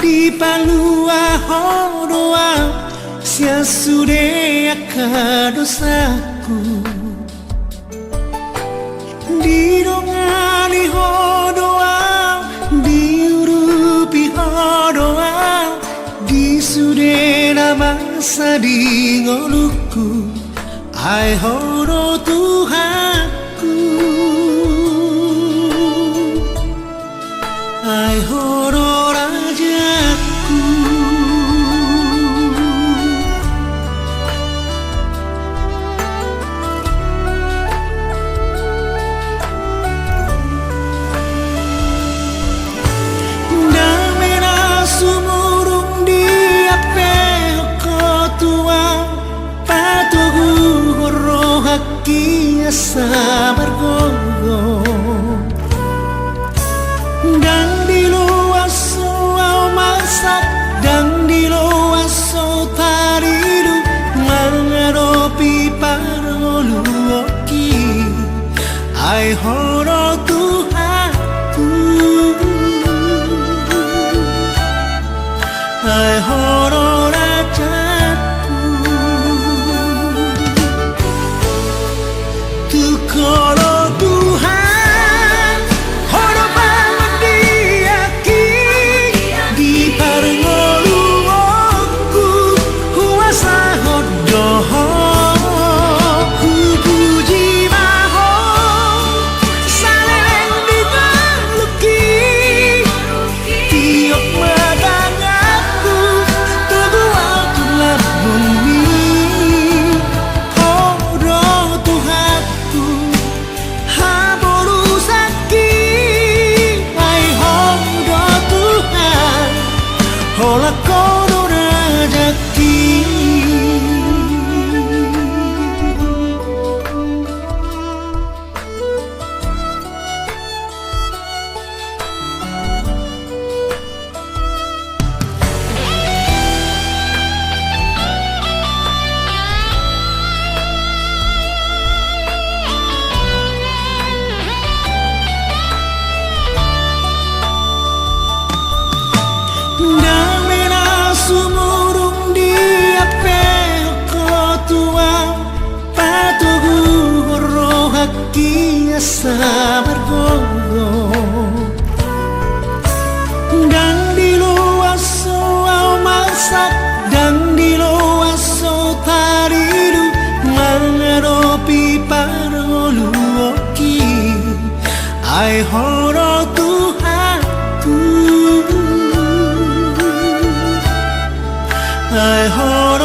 di palua hodoa sia sude akadosaku di dongali hodoa di urupi hodoa di sude masa di ngoluku ai hodo Tuhanku ai hodo rajaku damena sumurung di apeo kotua patugu horo haki sabar gogo dan di luar soal masak dan di luar so taridu mengadopi parolu oki ai horo Tuhanku ai horo rajaku tukolo Tuhan horo hola kono rajaki sabar gogo dan di luar soal masak dan di luar so taridu mengadopi parolu oki ai horo Tuhanku ai horo